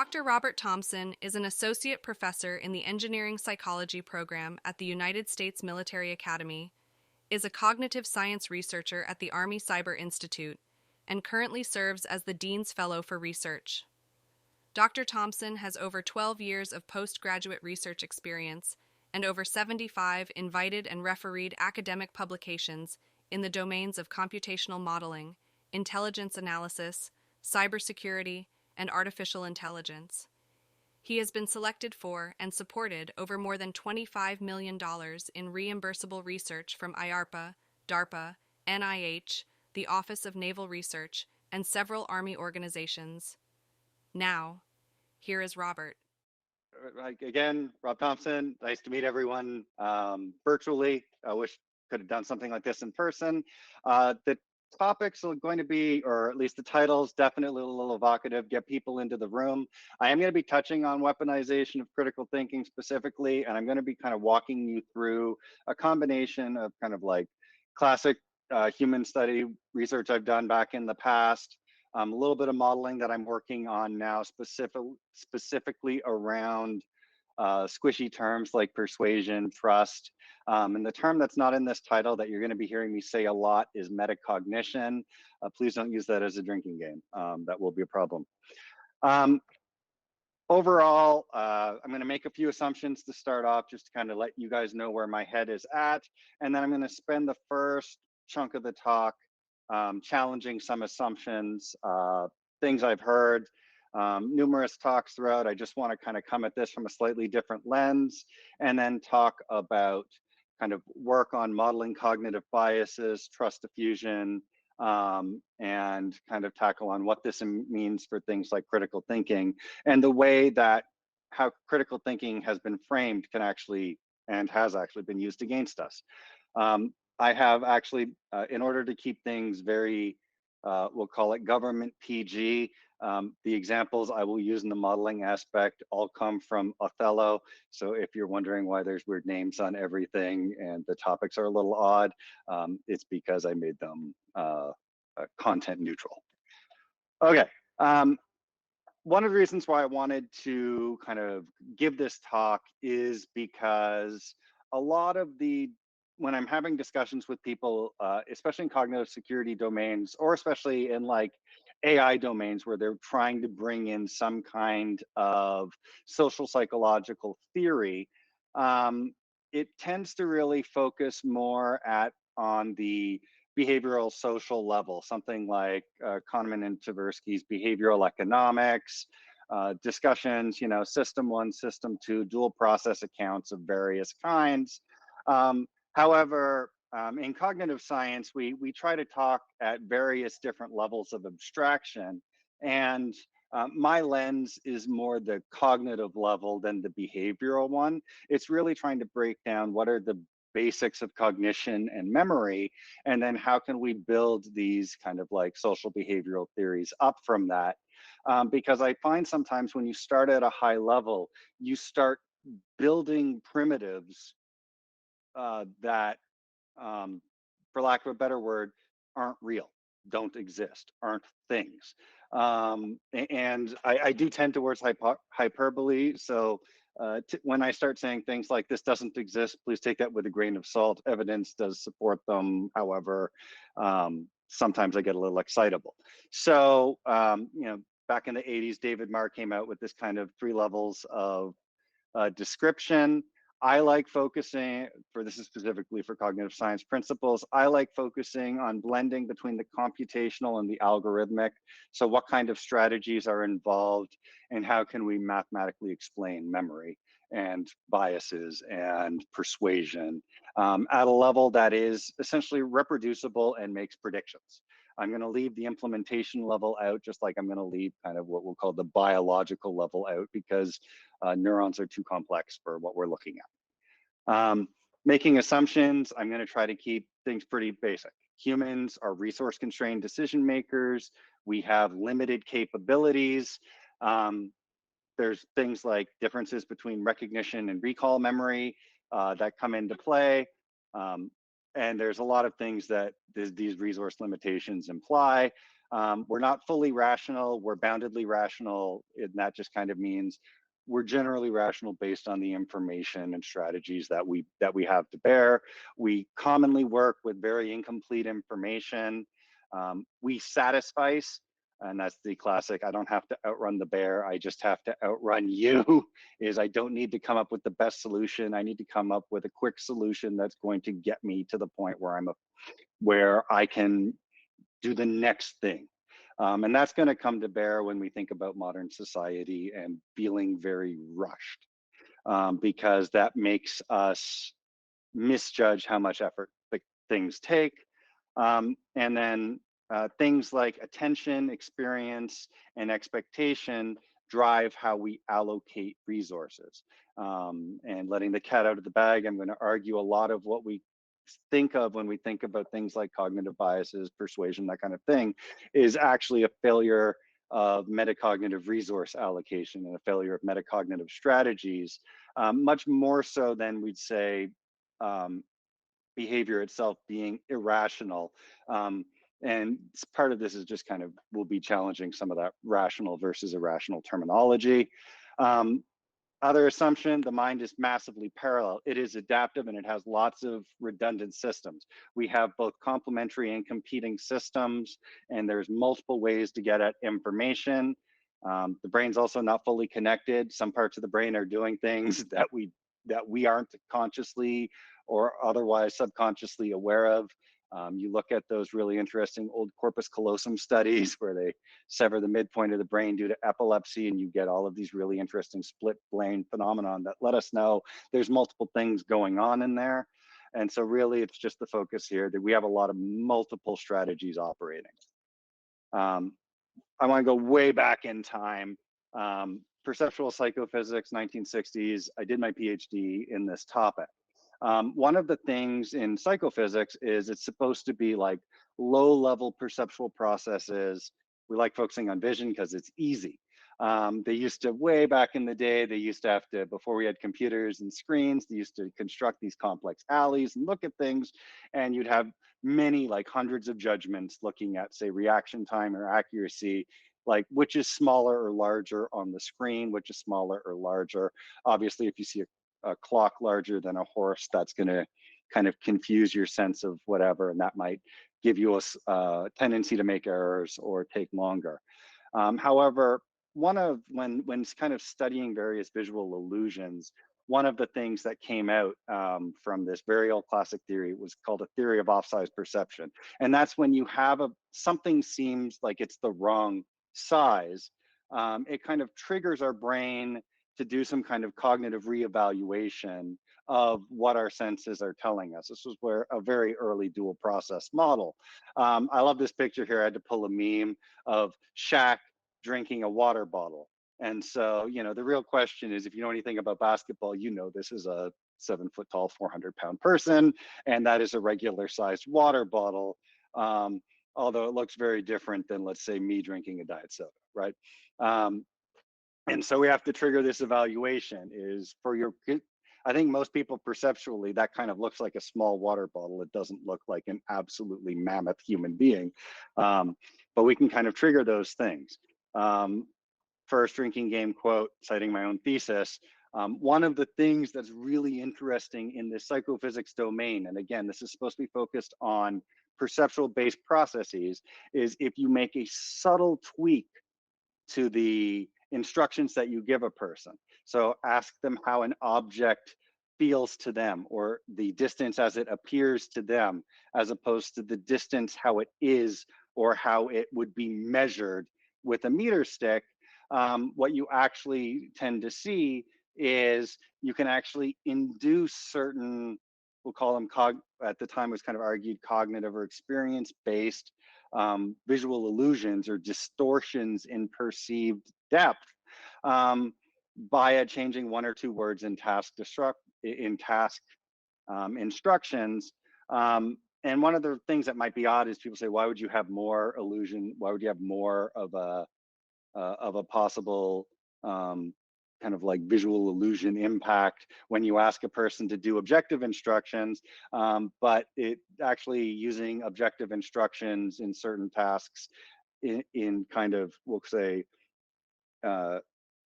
Dr. Robert Thomson is an associate professor in the engineering psychology program at the United States Military Academy, is a cognitive science researcher at the Army Cyber Institute, and currently serves as the Dean's Fellow for Research. Dr. Thomson has over 12 years of postgraduate research experience and over 75 invited and refereed academic publications in the domains of computational modeling, intelligence analysis, cybersecurity, and artificial intelligence. He has been selected for and supported over more than $25 million in reimbursable research from IARPA, DARPA, NIH, the Office of Naval Research, and several Army organizations. Now, here is Robert. Again, Rob Thomson. Nice to meet everyone virtually. I wish could have done something like this in person. The topics are going to be, or at least the titles, definitely a little evocative, get people into the room. I am going to be touching on weaponization of critical thinking specifically, and I'm going to be kind of walking you through a combination of kind of like classic human study research I've done back in the past, a little bit of modeling that I'm working on now, specifically around squishy terms like persuasion, trust. And the term that's not in this title that you're going to be hearing me say a lot is metacognition. Please don't use that as a drinking game. That will be a problem. Overall, I'm going to make a few assumptions to start off, just to kind of let you guys know where my head is at. And then I'm going to spend the first chunk of the talk challenging some assumptions, things I've heard, numerous talks throughout. I just want to kind of come at this from a slightly different lens, and then talk about kind of work on modeling cognitive biases, trust diffusion, and kind of tackle on what this means for things like critical thinking, and the way that how critical thinking has been framed can actually, and has actually been used against us. I have actually, in order to keep things very, we'll call it government PG, the examples I will use in the modeling aspect all come from Othello. So if you're wondering why there's weird names on everything and the topics are a little odd, it's because I made them content neutral. Okay. One of the reasons why I wanted to kind of give this talk is because a lot of when I'm having discussions with people, especially in cognitive security domains, or especially in like AI domains where they're trying to bring in some kind of social psychological theory, it tends to really focus more on the behavioral social level, something like Kahneman and Tversky's behavioral economics, discussions, system one, system two, dual process accounts of various kinds. However, in cognitive science, we try to talk at various different levels of abstraction, and my lens is more the cognitive level than the behavioral one. It's really trying to break down what are the basics of cognition and memory, and then how can we build these kind of like social behavioral theories up from that. Because I find sometimes when you start at a high level, you start building primitives that, for lack of a better word, aren't real, don't exist, aren't things. And I do tend towards hyperbole. So when I start saying things like this doesn't exist, please take that with a grain of salt. Evidence does support them. However, sometimes I get a little excitable. So, back in the 80s, David Marr came out with this kind of 3 levels of description. I like focusing, this is specifically for cognitive science principles, I like focusing on blending between the computational and the algorithmic. So what kind of strategies are involved, and how can we mathematically explain memory and biases and persuasion at a level that is essentially reproducible and makes predictions. I'm going to leave the implementation level out, just like I'm going to leave kind of what we'll call the biological level out, because neurons are too complex for what we're looking at. Making assumptions, I'm going to try to keep things pretty basic. Humans are resource constrained decision makers. We have limited capabilities. There's things like differences between recognition and recall memory that come into play. And there's a lot of things that these resource limitations imply. We're not fully rational, we're boundedly rational, and that just kind of means we're generally rational based on the information and strategies that we have to bear. We commonly work with very incomplete information. We satisfice, and that's the classic, I don't have to outrun the bear, I just have to outrun you, is I don't need to come up with the best solution. I need to come up with a quick solution that's going to get me to the point where where I can do the next thing. And that's going to come to bear when we think about modern society and feeling very rushed, because that makes us misjudge how much effort things take. And then things like attention, experience, and expectation drive how we allocate resources. And letting the cat out of the bag, I'm going to argue a lot of what we think of when we think about things like cognitive biases, persuasion, that kind of thing, is actually a failure of metacognitive resource allocation and a failure of metacognitive strategies, much more so than we'd say behavior itself being irrational. And part of this is just kind of, we'll be challenging some of that rational versus irrational terminology. Other assumption, the mind is massively parallel. It is adaptive and it has lots of redundant systems. We have both complementary and competing systems, and there's multiple ways to get at information. The brain's also not fully connected. Some parts of the brain are doing things that we aren't consciously or otherwise subconsciously aware of. You look at those really interesting old corpus callosum studies where they sever the midpoint of the brain due to epilepsy, and you get all of these really interesting split brain phenomenon that let us know there's multiple things going on in there. And so really it's just the focus here that we have a lot of multiple strategies operating. I want to go way back in time. Perceptual psychophysics, 1960s. I did my PhD in this topic. One of the things in psychophysics is it's supposed to be like low-level perceptual processes. We like focusing on vision because it's easy. They used to, way back in the day, they used to have to, before we had computers and screens, they used to construct these complex alleys and look at things, and you'd have many, like hundreds of judgments looking at, say, reaction time or accuracy, like which is smaller or larger on the screen, which is smaller or larger. Obviously, if you see a clock larger than a horse, that's going to kind of confuse your sense of whatever, and that might give you a tendency to make errors or take longer. However, when kind of studying various visual illusions, one of the things that came out from this very old classic theory was called a theory of offsize perception. And that's when you have something seems like it's the wrong size, it kind of triggers our brain to do some kind of cognitive reevaluation of what our senses are telling us. This was where a very early dual process model. I love this picture here. I had to pull a meme of Shaq drinking a water bottle. And so, you know, the real question is, if you know anything about basketball, you know this is a 7 foot tall, 400-pound person, and that is a regular sized water bottle. Although it looks very different than, let's say, me drinking a diet soda, right? And so we have to trigger this evaluation is for your, I think most people perceptually, that kind of looks like a small water bottle. It doesn't look like an absolutely mammoth human being. But we can kind of trigger those things. First drinking game quote, citing my own thesis, one of the things that's really interesting in the psychophysics domain, and again, this is supposed to be focused on perceptual-based processes, is if you make a subtle tweak to the instructions that you give a person. So ask them how an object feels to them, or the distance as it appears to them, as opposed to the distance how it is or how it would be measured with a meter stick. What you actually tend to see is you can actually induce certain, we'll call them, at the time was kind of argued cognitive or experience-based visual illusions or distortions in perceived depth by changing one or two words in task instructions. And one of the things that might be odd is people say, why would you have more illusion? Why would you have more of a possible kind of like visual illusion impact when you ask a person to do objective instructions, but it actually using objective instructions in certain tasks in kind of, we'll say,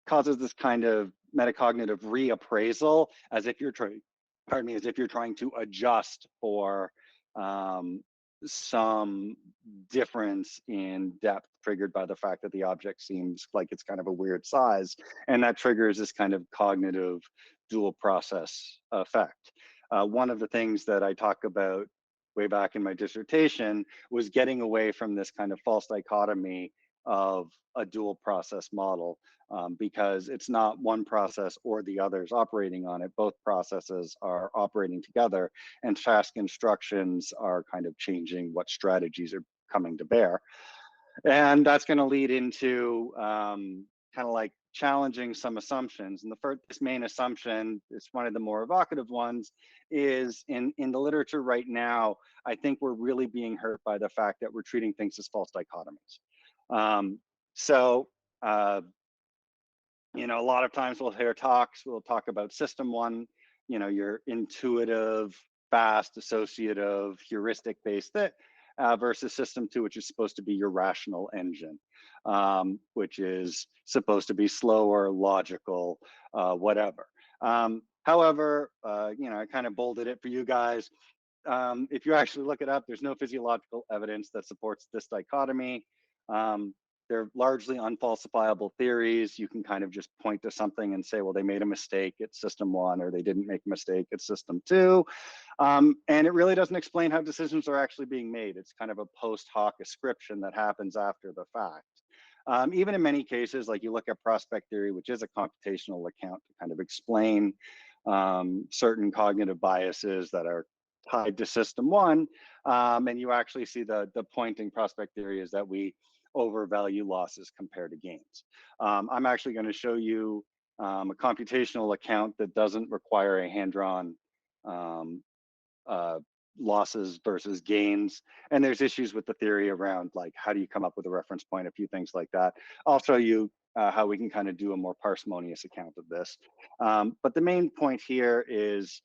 causes this kind of metacognitive reappraisal, as if you're trying, pardon me, as if you're trying to adjust for some difference in depth triggered by the fact that the object seems like it's kind of a weird size, and that triggers this kind of cognitive dual process effect. One of the things that I talk about way back in my dissertation was getting away from this kind of false dichotomy of a dual process model, because it's not one process or the others operating on it. Both processes are operating together, and task instructions are kind of changing what strategies are coming to bear. And that's going to lead into kind of like challenging some assumptions. And the first, this main assumption, is one of the more evocative ones, is in the literature right now, I think we're really being hurt by the fact that we're treating things as false dichotomies. So you know, a lot of times we'll hear talks, we'll talk about system one, you know, your intuitive, fast, associative, heuristic based versus system two, which is supposed to be your rational engine, which is supposed to be slower, logical, whatever. However, you know, I kind of bolded it for you guys. If you actually look it up, there's no physiological evidence that supports this dichotomy. They're largely unfalsifiable theories. You can kind of just point to something and say, well, they made a mistake, it's system one, or they didn't make a mistake, it's system two. And it really doesn't explain how decisions are actually being made. It's kind of a post hoc ascription that happens after the fact. Even in many cases, like you look at prospect theory, which is a computational account to kind of explain certain cognitive biases that are tied to system one, and you actually see the pointing prospect theory is that we overvalue losses compared to gains. I'm actually going to show you a computational account that doesn't require a hand-drawn losses versus gains. And there's issues with the theory around like, how do you come up with a reference point, a few things like that. I'll show you how we can kind of do a more parsimonious account of this. But the main point here is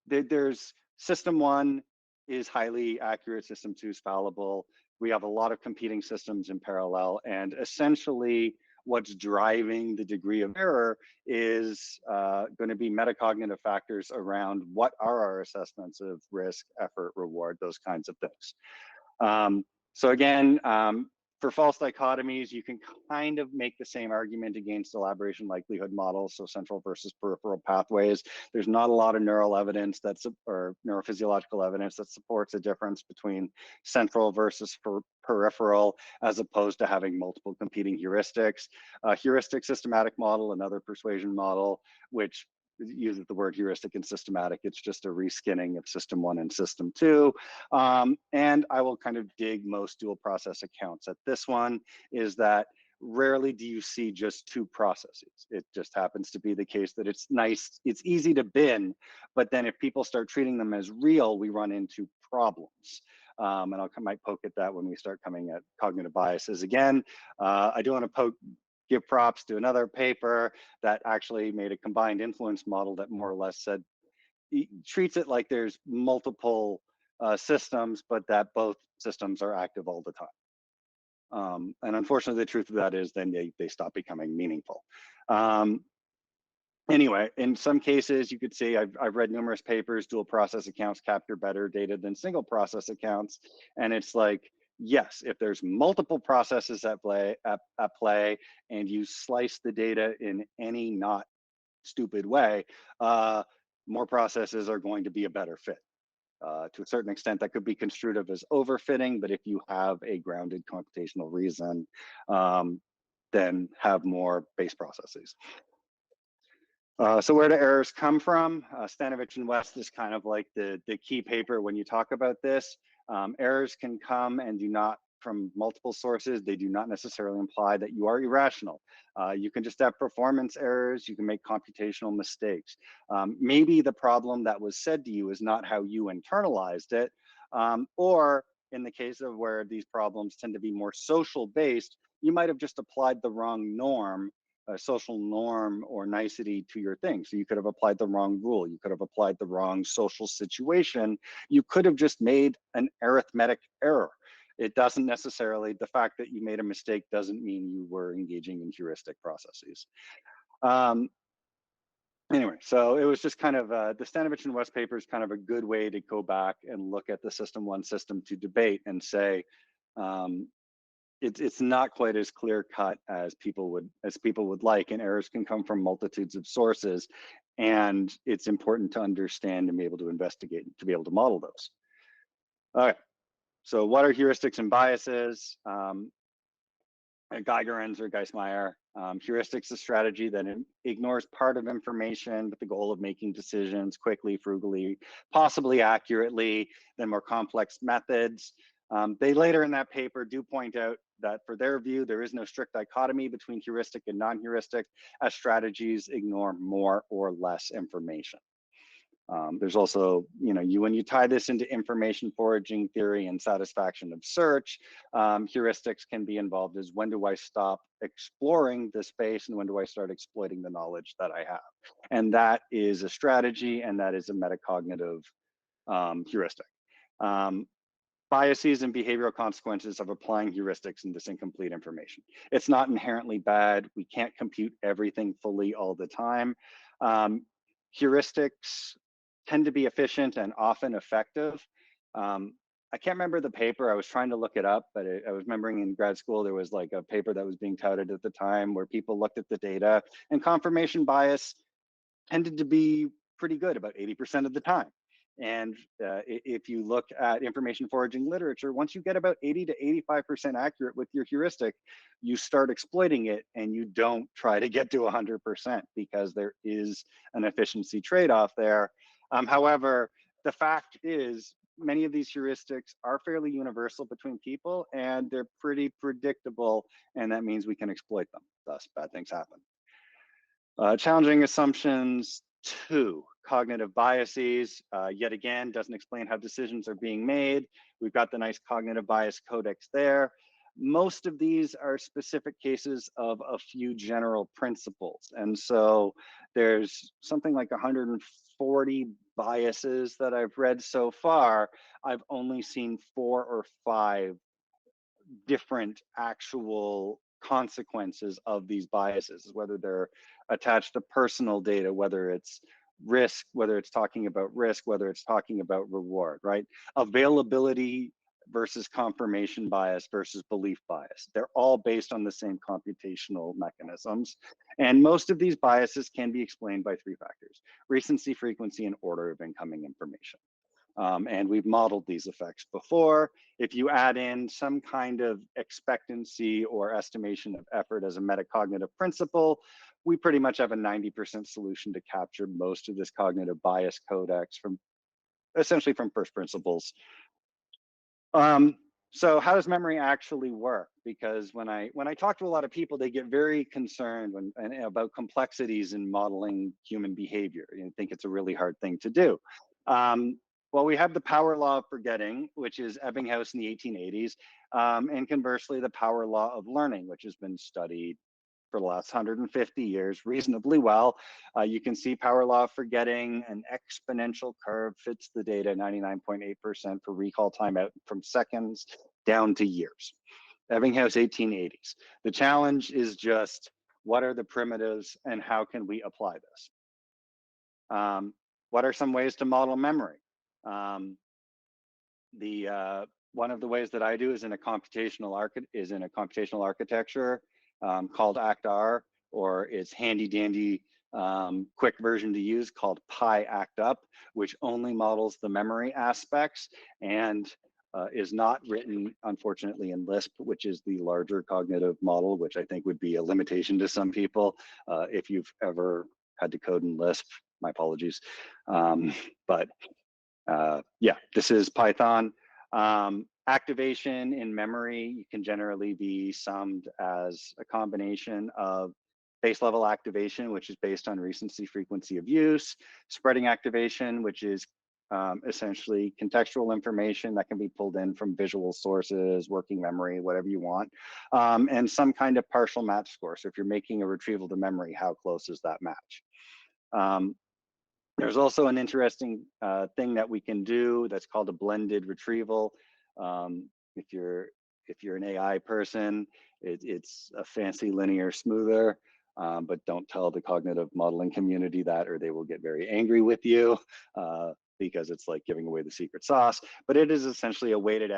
there's system one is highly accurate, system two is fallible. We have a lot of competing systems in parallel, and essentially what's driving the degree of error is going to be metacognitive factors around what are our assessments of risk, effort, reward, those kinds of things. So again, for false dichotomies, you can kind of make the same argument against elaboration likelihood models, so central versus peripheral pathways. There's not a lot of neural evidence or neurophysiological evidence that supports a difference between central versus peripheral, as opposed to having multiple competing heuristics. Heuristic systematic model, another persuasion model, which uses the word heuristic and systematic. It's just a reskinning of system one and system two. And I will kind of dig most dual process accounts at this one, is that rarely do you see just two processes. It just happens to be the case that it's nice, it's easy to bin, but then if people start treating them as real, we run into problems. And I might poke at that when we start coming at cognitive biases. Again, I do want to give props to another paper that actually made a combined influence model that more or less said, treats it like there's multiple systems, but that both systems are active all the time. And unfortunately, the truth of that is then they stop becoming meaningful. Anyway, in some cases, you could see, I've read numerous papers, dual process accounts capture better data than single process accounts. And it's like, yes, if there's multiple processes at play and you slice the data in any not stupid way, more processes are going to be a better fit. To a certain extent, that could be construed as overfitting, but if you have a grounded computational reason, then have more base processes. So where do errors come from? Stanovich and West is kind of like the key paper when you talk about this. Errors can come and do not from multiple sources. They do not necessarily imply that you are irrational. You can just have performance errors. You can make computational mistakes. Maybe the problem that was said to you is not how you internalized it, or in the case of where these problems tend to be more social based, you might have just applied the wrong norm, a social norm or nicety to your thing. So you could have applied the wrong rule. You could have applied the wrong social situation. You could have just made an arithmetic error. It doesn't necessarily, the fact that you made a mistake doesn't mean you were engaging in heuristic processes. Anyway, so it was just kind of, the Stanovich and West paper is kind of a good way to go back and look at the system one, system two debate and say, it's not quite as clear cut as people would like, and errors can come from multitudes of sources, and it's important to understand and be able to investigate to be able to model those. All right, so what are heuristics and biases? Geiger or Geismeier. Heuristics is a strategy that ignores part of information with the goal of making decisions quickly, frugally, possibly accurately, than more complex methods. They later in that paper do point out that for their view, there is no strict dichotomy between heuristic and non-heuristic, as strategies ignore more or less information. There's also, when you tie this into information foraging theory and satisfaction of search, heuristics can be involved as when do I stop exploring the space and when do I start exploiting the knowledge that I have? And that is a strategy, and that is a metacognitive heuristic. Biases and behavioral consequences of applying heuristics in this incomplete information. It's not inherently bad. We can't compute everything fully all the time. Heuristics tend to be efficient and often effective. I can't remember the paper. I was trying to look it up, but I was remembering in grad school, there was like a paper that was being touted at the time where people looked at the data, and confirmation bias tended to be pretty good about 80% of the time. And if you look at information foraging literature, once you get about 80 to 85% accurate with your heuristic, you start exploiting it, and you don't try to get to 100% because there is an efficiency trade-off there. However, the fact is many of these heuristics are fairly universal between people, and they're pretty predictable, and that means we can exploit them. Thus, bad things happen. Challenging assumptions 2, cognitive biases. Yet again, doesn't explain how decisions are being made. We've got the nice cognitive bias codex there. Most of these are specific cases of a few general principles. And so there's something like 140 biases that I've read so far. I've only seen 4 or 5 different actual consequences of these biases, whether they're attached to personal data, whether it's risk, whether it's talking about risk, whether it's talking about reward, right? Availability versus confirmation bias versus belief bias. They're all based on the same computational mechanisms. And most of these biases can be explained by 3 factors: recency, frequency, and order of incoming information. And we've modeled these effects before. If you add in some kind of expectancy or estimation of effort as a metacognitive principle, we pretty much have a 90% solution to capture most of this cognitive bias codex from essentially from first principles. So how does memory actually work? Because when I talk to a lot of people, they get very concerned about complexities in modeling human behavior and think it's a really hard thing to do. Well, we have the power law of forgetting, which is Ebbinghaus in the 1880s, and conversely, the power law of learning, which has been studied for the last 150 years reasonably well. You can see power law of forgetting, an exponential curve fits the data 99.8% for recall time out from seconds down to years. Ebbinghaus 1880s. The challenge is just what are the primitives and how can we apply this? What are some ways to model memory? One of the ways that I do is in a computational architecture called ACT-R, or its handy dandy quick version to use called PI-ACT-UP, which only models the memory aspects and is not written, unfortunately, in Lisp, which is the larger cognitive model, which I think would be a limitation to some people. If you've ever had to code in Lisp, my apologies. But yeah, this is Python. Activation in memory can generally be summed as a combination of base level activation, which is based on recency, frequency of use, spreading activation, which is essentially contextual information that can be pulled in from visual sources, working memory, whatever you want, and some kind of partial match score. So if you're making a retrieval to memory, how close is that match? There's also an interesting thing that we can do that's called a blended retrieval. If you're if you're an AI person, it's a fancy linear smoother, but don't tell the cognitive modeling community that, or they will get very angry with you because it's like giving away the secret sauce. But it is essentially a weighted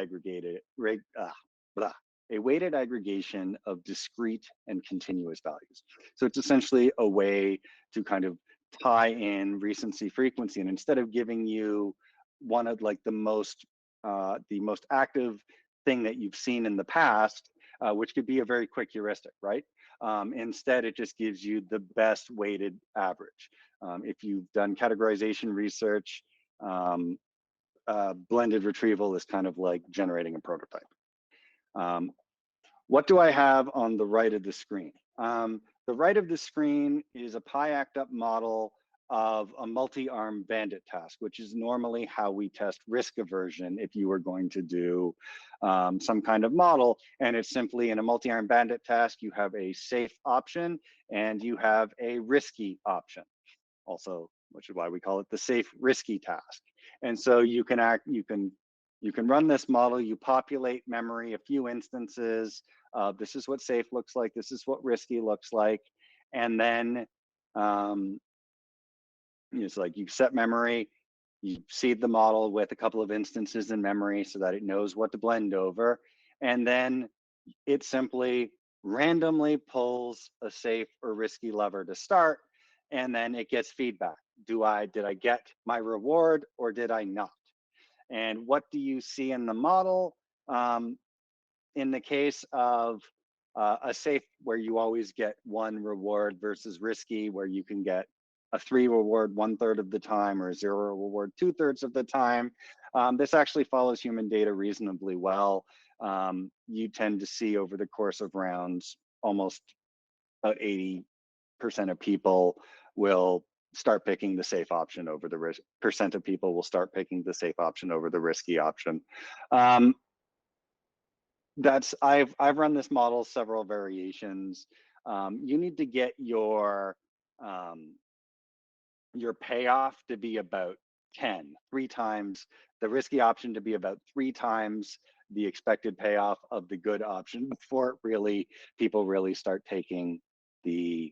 a weighted aggregation of discrete and continuous values. So it's essentially a way to kind of tie in recency frequency, and instead of giving you one of like the most active thing that you've seen in the past, which could be a very quick heuristic, right? Instead, it just gives you the best weighted average. If you've done categorization research, blended retrieval is kind of like generating a prototype. What do I have on the right of the screen? The right of the screen is a pi-act up model of a multi-arm bandit task, which is normally how we test risk aversion if you were going to do some kind of model. And it's simply in a multi-arm bandit task, you have a safe option and you have a risky option. Also, which is why we call it the safe risky task. And so you can run this model, you populate memory, a few instances. This is what safe looks like. This is what risky looks like. And then it's like you set memory, you seed the model with a couple of instances in memory so that it knows what to blend over. And then it simply randomly pulls a safe or risky lever to start. And then it gets feedback. Did I get my reward or did I not? And what do you see in the model? In the case of a safe where you always get one reward versus risky where you can get a 3 reward 1/3 of the time or a 0 reward 2/3 of the time, this actually follows human data reasonably well. You tend to see over the course of rounds, almost about 80% of people will start picking the safe option over the risk. Percent of people will start picking the safe option over the risky option. I've run this model several variations. You need to get your payoff to be about 3 times, the risky option to be about 3 times the expected payoff of the good option before people really start taking the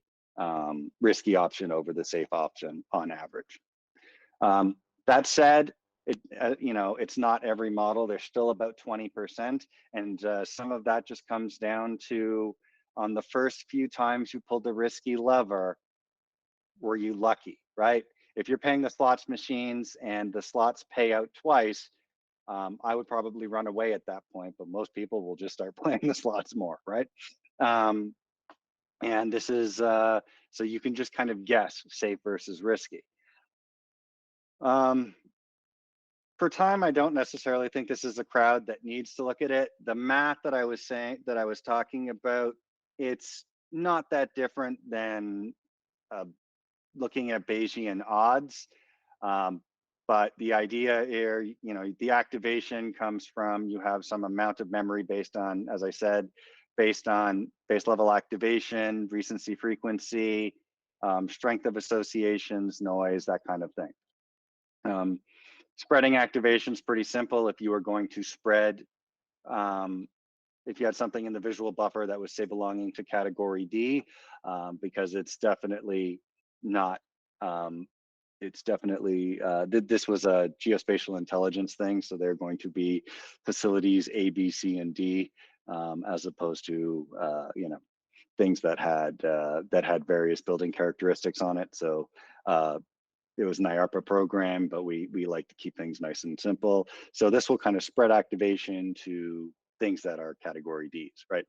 risky option over the safe option on average. That said, it's not every model. There's still about 20%, and some of that just comes down to on the first few times you pulled the risky lever, were you lucky, right? If you're paying the slots machines and the slots pay out twice, I would probably run away at that point, but most people will just start playing the slots more, right? And this is, so you can just kind of guess safe versus risky. For time, I don't necessarily think this is a crowd that needs to look at it. The math that I was talking about, it's not that different than looking at Bayesian odds. But the idea here, the activation comes from, you have some amount of memory based on, as I said, based on base level activation, recency frequency, strength of associations, noise, that kind of thing. Spreading activation is pretty simple. If you were going to spread, if you had something in the visual buffer that was, say, belonging to category D, because it's definitely not, this was a geospatial intelligence thing, so they're going to be facilities A, B, C, and D, as opposed to things that had various building characteristics on it. So it was an IARPA program, but we like to keep things nice and simple. So this will kind of spread activation to things that are category Ds, right?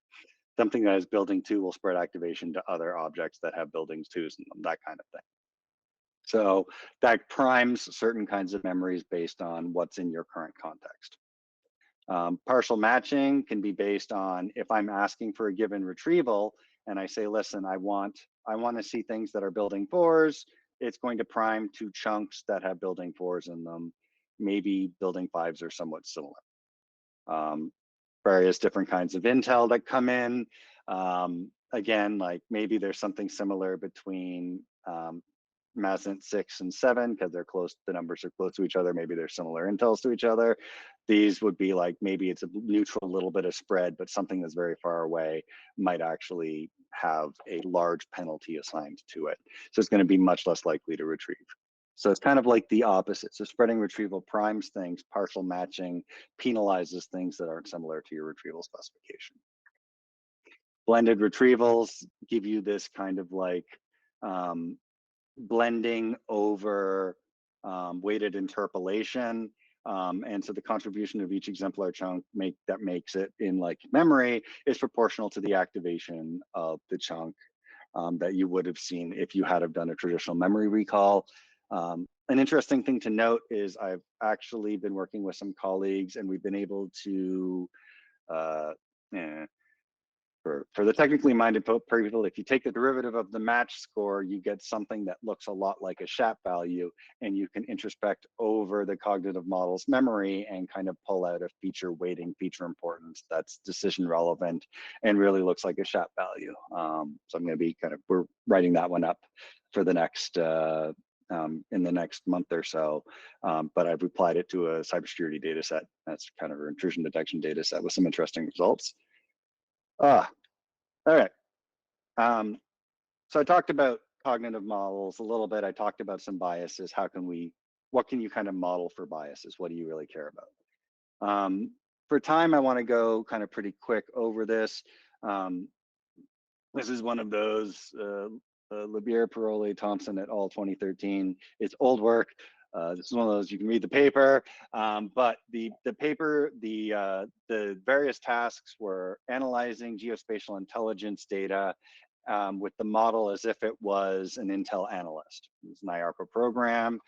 Something that is building 2 will spread activation to other objects that have buildings 2s in them, that kind of thing. So that primes certain kinds of memories based on what's in your current context. Partial matching can be based on, if I'm asking for a given retrieval and I say, listen, I want to see things that are building 4s, it's going to prime 2 chunks that have building 4s in them. Maybe building 5s are somewhat similar. Various different kinds of intel that come in. Again, like maybe there's something similar between Masent 6 and 7 because they're close, the numbers are close to each other, maybe they're similar intels to each other. These would be like, maybe it's a neutral little bit of spread, but something that's very far away might actually have a large penalty assigned to it. So it's going to be much less likely to retrieve. So it's kind of like the opposite. So spreading retrieval primes things, partial matching penalizes things that aren't similar to your retrieval specification. Blended retrievals give you this kind of like blending over weighted interpolation. And so the contribution of each exemplar chunk that makes it in like memory is proportional to the activation of the chunk that you would have seen if you had have done a traditional memory recall. An interesting thing to note is I've actually been working with some colleagues and we've been able to for the technically minded people, if you take the derivative of the match score, you get something that looks a lot like a SHAP value, and you can introspect over the cognitive model's memory and kind of pull out a feature weighting, feature importance that's decision relevant and really looks like a SHAP value. So I'm going to be we're writing that one up for the next, in the next month or so, but I've applied it to a cybersecurity data set. That's kind of an intrusion detection data set with some interesting results. All right. So I talked about cognitive models a little bit. I talked about some biases. What can you kind of model for biases? What do you really care about? For time, I want to go kind of pretty quick over this. This is one of those, Labier, Paroli, Thomson et al. 2013. It's old work. This is one of those, you can read the paper, but the paper, the various tasks were analyzing geospatial intelligence data with the model as if it was an Intel analyst. It's an IARPA program.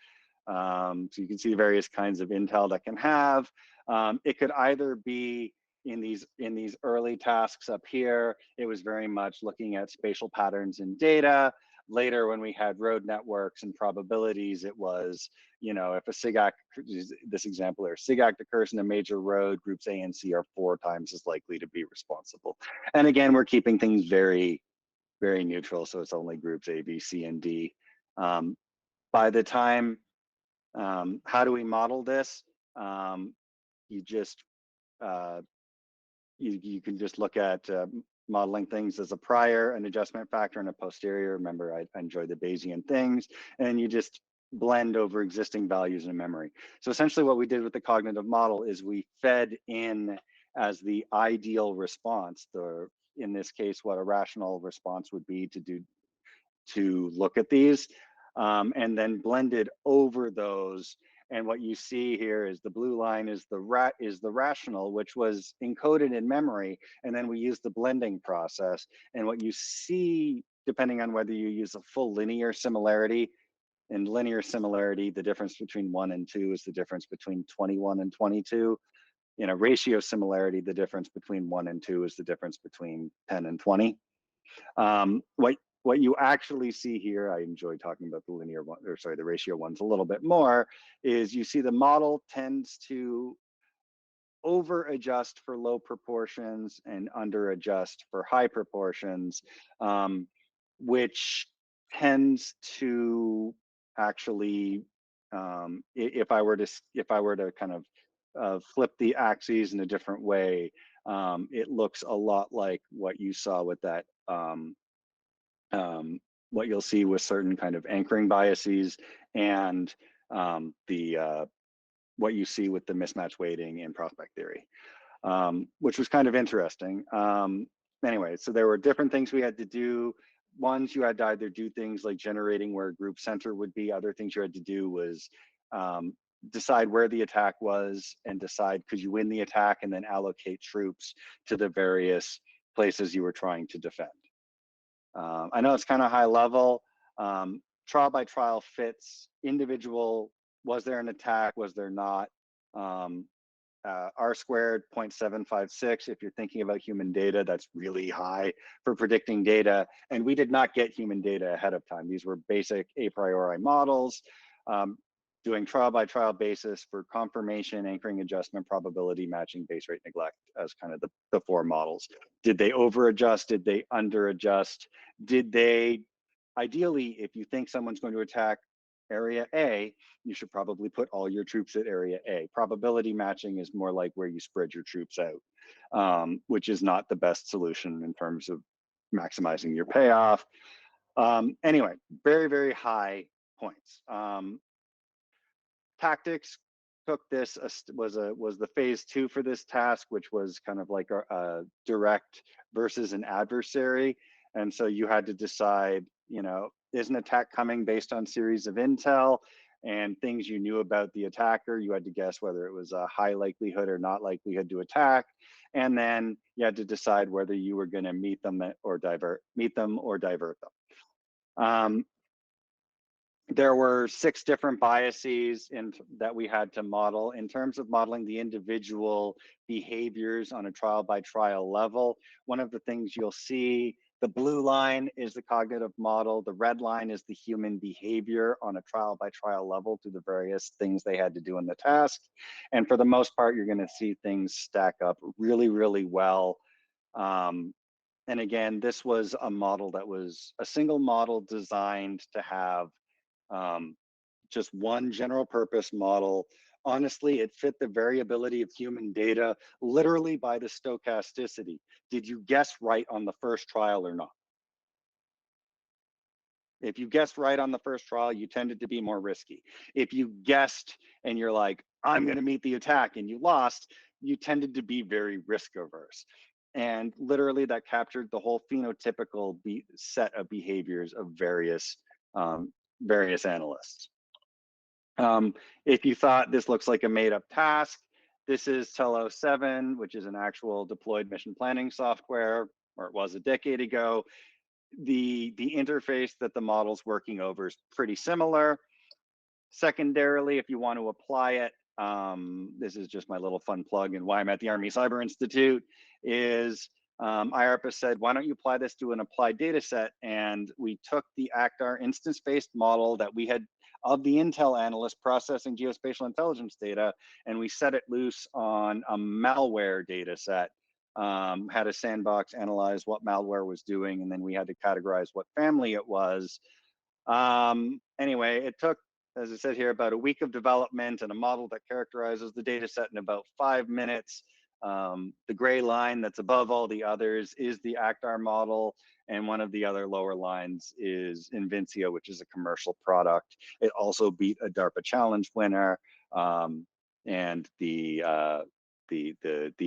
So you can see the various kinds of Intel that can have. It could either be in these early tasks up here, it was very much looking at spatial patterns in data. Later, when we had road networks and probabilities, it was, if a SIGAC, this exemplar, SIGAC occurs in a major road, groups A and C are 4 times as likely to be responsible. And again, we're keeping things very, very neutral, so it's only groups A, B, C, and D. By the time, how do we model this? You just, you can just look at modeling things as a prior, an adjustment factor, and a posterior. Remember, I enjoy the Bayesian things, and you just blend over existing values in memory. So essentially what we did with the cognitive model is we fed in as the ideal response, in this case, what a rational response would be to look at these, and then blended over those. And what you see here is the blue line is the rational, which was encoded in memory, and then we use the blending process. And what you see, depending on whether you use a full linear similarity, in linear similarity, the difference between 1 and 2 is the difference between 21 and 22. In a ratio similarity, the difference between 1 and 2 is the difference between 10 and 20. What you actually see here, I enjoy talking about the linear one, or sorry, the ratio ones a little bit more, is you see the model tends to over adjust for low proportions and under adjust for high proportions, which tends to actually, if I were to kind of flip the axes in a different way, it looks a lot like what you saw with that, what you'll see with certain kind of anchoring biases and what you see with the mismatch weighting in prospect theory, which was kind of interesting. Anyway, so there were different things we had to do. Ones you had to either do things like generating where a group center would be. Other things you had to do was decide where the attack was and decide, could you win the attack, and then allocate troops to the various places you were trying to defend. I know it's kind of high level. Trial by trial fits, individual, was there an attack, was there not? R squared 0.756, if you're thinking about human data, that's really high for predicting data. And we did not get human data ahead of time. These were basic a priori models, doing trial by trial basis for confirmation, anchoring adjustment, probability, matching, base rate, neglect as kind of the 4 models. Did they over adjust? Did they under adjust? Did they ideally, if you think someone's going to attack area A, you should probably put all your troops at area A. Probability matching is more like where you spread your troops out, which is not the best solution in terms of maximizing your payoff. Anyway, very, very high points. Tactics took this, was the phase 2 for this task, which was kind of like a direct versus an adversary. And so you had to decide, is an attack coming based on series of intel and things you knew about the attacker? You had to guess whether it was a high likelihood or not likelihood to attack. And then you had to decide whether you were going to meet them or divert them. There were 6 different biases that we had to model in terms of modeling the individual behaviors on a trial by trial level. One of the things you'll see, the blue line is the cognitive model, the red line is the human behavior on a trial by trial level through the various things they had to do in the task. And for the most part, you're going to see things stack up really, really well. And again, this was a model that was a single model designed to have just one general purpose model. Honestly, it fit the variability of human data literally by the stochasticity. Did you guess right on the first trial or not? If you guessed right on the first trial, you tended to be more risky. If you guessed and you're like, I'm going to meet the attack, and you lost, you tended to be very risk averse. And literally that captured the whole phenotypical set of behaviors of various analysts. If you thought this looks like a made up task, this is Tello 7, which is an actual deployed mission planning software, or it was a decade ago. The interface that the model's working over is pretty similar. Secondarily, if you want to apply it, this is just my little fun plug and why I'm at the Army Cyber Institute, is IARPA said, why don't you apply this to an applied data set? And we took the ACTAR instance-based model that we had of the Intel analyst processing geospatial intelligence data, and we set it loose on a malware data set. Had a sandbox analyze what malware was doing, and then we had to categorize what family it was. Anyway, it took, as I said here, about a week of development and a model that characterizes the data set in about 5 minutes. The gray line that's above all the others is the ACTAR model, and one of the other lower lines is Invincia, which is a commercial product. It also beat a DARPA challenge winner, and the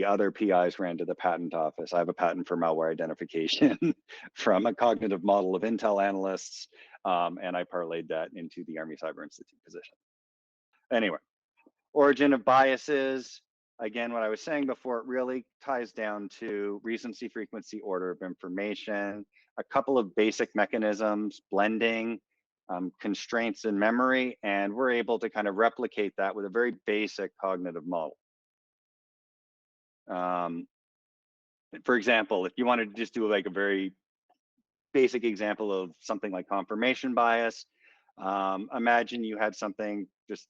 other PIs ran to the patent office. I have a patent for malware identification from a cognitive model of Intel analysts, and I parlayed that into the Army Cyber Institute position. Anyway, origin of biases. Again, what I was saying before, it really ties down to recency, frequency, order of information, a couple of basic mechanisms, blending, constraints in memory, and we're able to kind of replicate that with a very basic cognitive model. For example, if you wanted to just do like a very basic example of something like confirmation bias, imagine you had something, just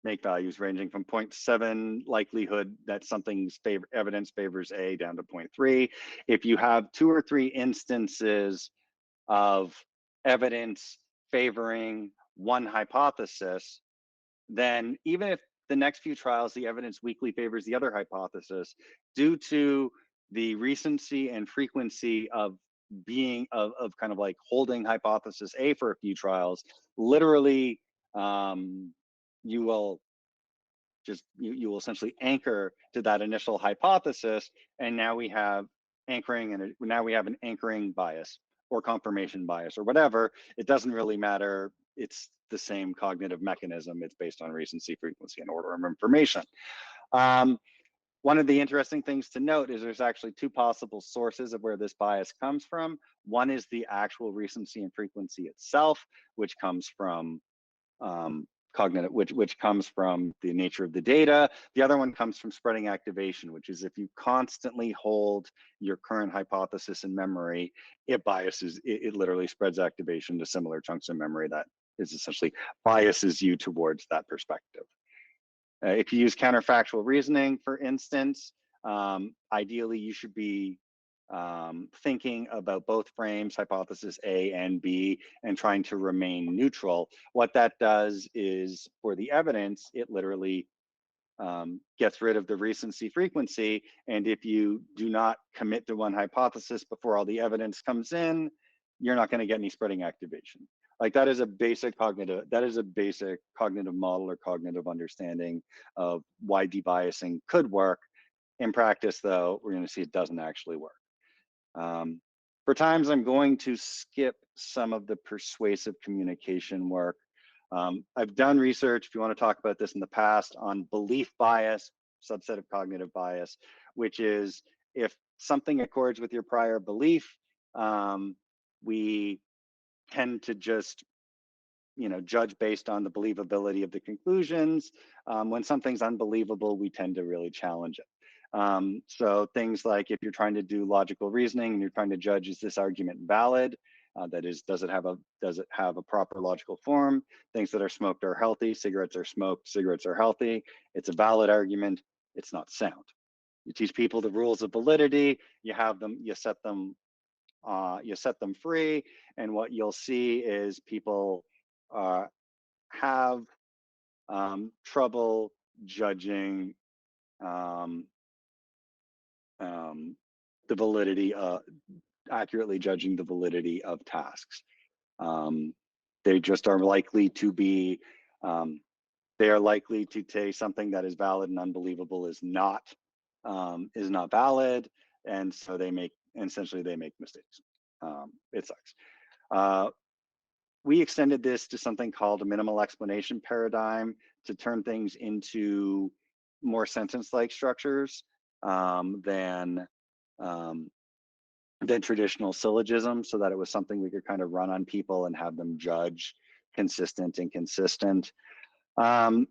make values ranging from 0.7 likelihood that something's evidence favors A down to 0.3. If you have 2 or 3 instances of evidence favoring one hypothesis, then even if the next few trials, the evidence weakly favors the other hypothesis, due to the recency and frequency of being of kind of like holding hypothesis A for a few trials, literally you will essentially anchor to that initial hypothesis, and now we have anchoring, and now we have an anchoring bias or confirmation bias or whatever. It doesn't really matter. It's the same cognitive mechanism. It's based on recency, frequency, and order of information. One of the interesting things to note is there's actually 2 possible sources of where this bias comes from. One is the actual recency and frequency itself, which comes from cognitive, which comes from the nature of the data. The other one comes from spreading activation, which is if you constantly hold your current hypothesis in memory, it biases, it literally spreads activation to similar chunks of memory that is essentially biases you towards that perspective. If you use counterfactual reasoning, for instance, ideally you should be thinking about both frames, hypothesis A and B, and trying to remain neutral. What that does is, for the evidence, it literally gets rid of the recency frequency. And if you do not commit to one hypothesis before all the evidence comes in, you're not going to get any spreading activation. Like that is a basic cognitive model or cognitive understanding of why debiasing could work. In practice, though, we're going to see it doesn't actually work. For times, I'm going to skip some of the persuasive communication work. I've done research, if you want to talk about this in the past, on belief bias, subset of cognitive bias, which is if something accords with your prior belief, we tend to just judge based on the believability of the conclusions. When something's unbelievable, we tend to really challenge it. So things like if you're trying to do logical reasoning and you're trying to judge, is this argument valid? That is, does it have a proper logical form? Things that are smoked are healthy. Cigarettes are smoked. Cigarettes are healthy. It's a valid argument. It's not sound. You teach people the rules of validity. You have them. You set them free, and what you'll see is people have trouble judging the validity, accurately judging the validity of tasks. They just are likely to be, they are likely to say something that is valid and unbelievable is not valid, and so essentially they make mistakes. It sucks. We extended this to something called a minimal explanation paradigm to turn things into more sentence-like structures than traditional syllogism, so that it was something we could kind of run on people and have them judge consistent and consistent. And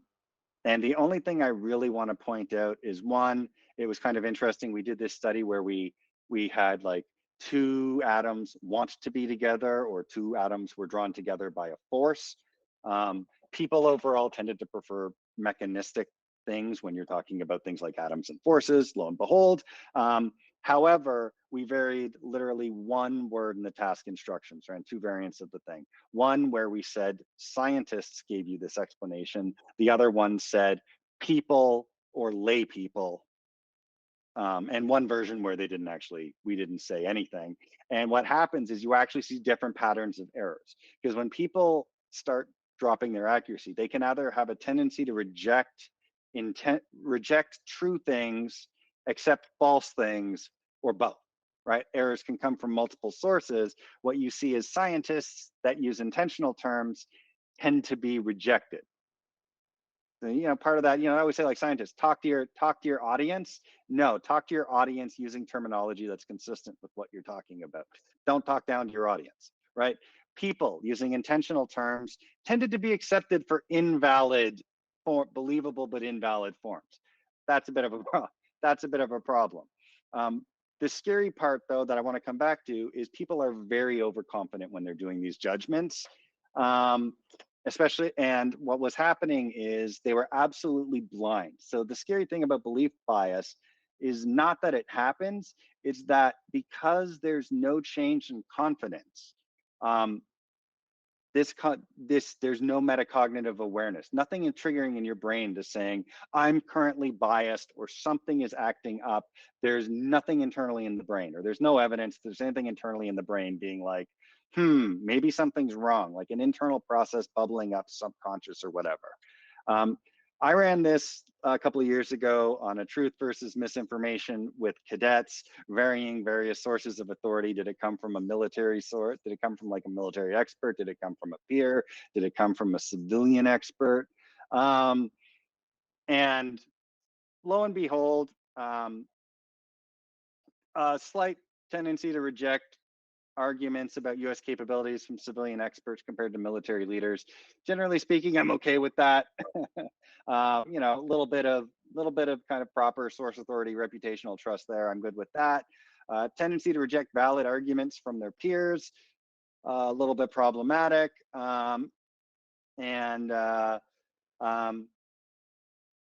the only thing I really want to point out is, one, it was kind of interesting. We did this study where we had like two atoms want to be together, or two atoms were drawn together by a force. People overall tended to prefer mechanistic things when you're talking about things like atoms and forces, lo and behold. However, we varied literally one word in the task instructions, right? Two variants of the thing. One where we said scientists gave you this explanation. The other one said people or lay people. And one version where we didn't say anything. And what happens is you actually see different patterns of errors, because when people start dropping their accuracy, they can either have a tendency to reject true things, accept false things, or both, right? Errors can come from multiple sources. What you see is scientists that use intentional terms tend to be rejected. Part of that, I always say, like, scientists, talk to your audience. No, talk to your audience using terminology that's consistent with what you're talking about. Don't talk down to your audience, right? People using intentional terms tended to be accepted for believable but invalid forms. That's a bit of a problem. The scary part, though, that I want to come back to is people are very overconfident when they're doing these judgments. Especially, and what was happening is they were absolutely blind. So the scary thing about belief bias is not that it happens, it's that because there's no change in confidence, there's no metacognitive awareness, nothing is triggering in your brain to saying, I'm currently biased or something is acting up. There's nothing internally in the brain, or there's no evidence there's anything internally in the brain being like, maybe something's wrong, like an internal process bubbling up, subconscious or whatever. I ran this a couple of years ago on a truth versus misinformation with cadets, varying various sources of authority. Did it come from a military source? Did it come from like a military expert? Did it come from a peer? Did it come from a civilian expert? And lo and behold, a slight tendency to reject arguments about US capabilities from civilian experts compared to military leaders. Generally speaking, I'm okay with that. A little bit of kind of proper source authority, reputational trust there. I'm good with that. Tendency to reject valid arguments from their peers, a little bit problematic. But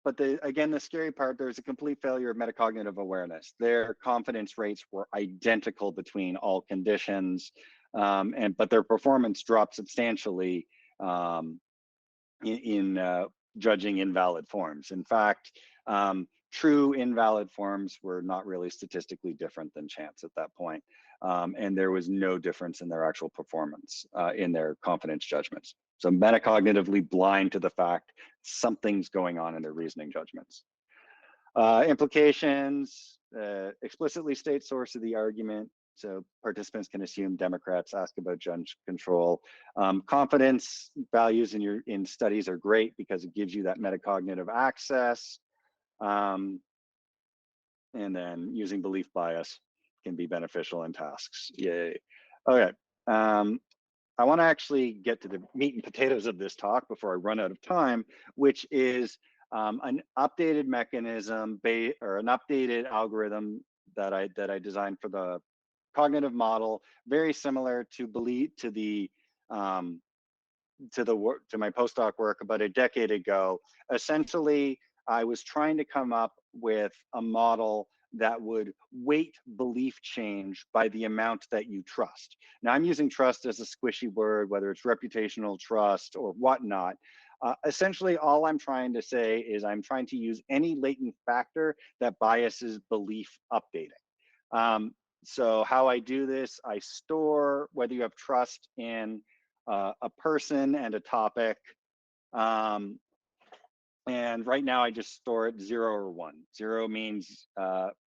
but again, the scary part, there's a complete failure of metacognitive awareness. Their confidence rates were identical between all conditions, but their performance dropped substantially um, in judging invalid forms. In fact, true invalid forms were not really statistically different than chance at that point. And there was no difference in their actual performance in their confidence judgments. So metacognitively blind to the fact something's going on in their reasoning judgments. Implications, explicitly state source of the argument. So participants can assume Democrats ask about judge control. Confidence values in studies are great because it gives you that metacognitive access. And then using belief bias can be beneficial in tasks. Yay. Okay. I want to actually get to the meat and potatoes of this talk before I run out of time, which is an updated mechanism or an updated algorithm that I designed for the cognitive model, very similar to my postdoc work about a decade ago. Essentially, I was trying to come up with a model that would weight belief change by the amount that you trust. Now, I'm using trust as a squishy word, whether it's reputational trust or whatnot. Essentially, all I'm trying to say is I'm trying to use any latent factor that biases belief updating. So how I do this, I store whether you have trust in a person and a topic. And right now I just store it 0 or 1. 0 means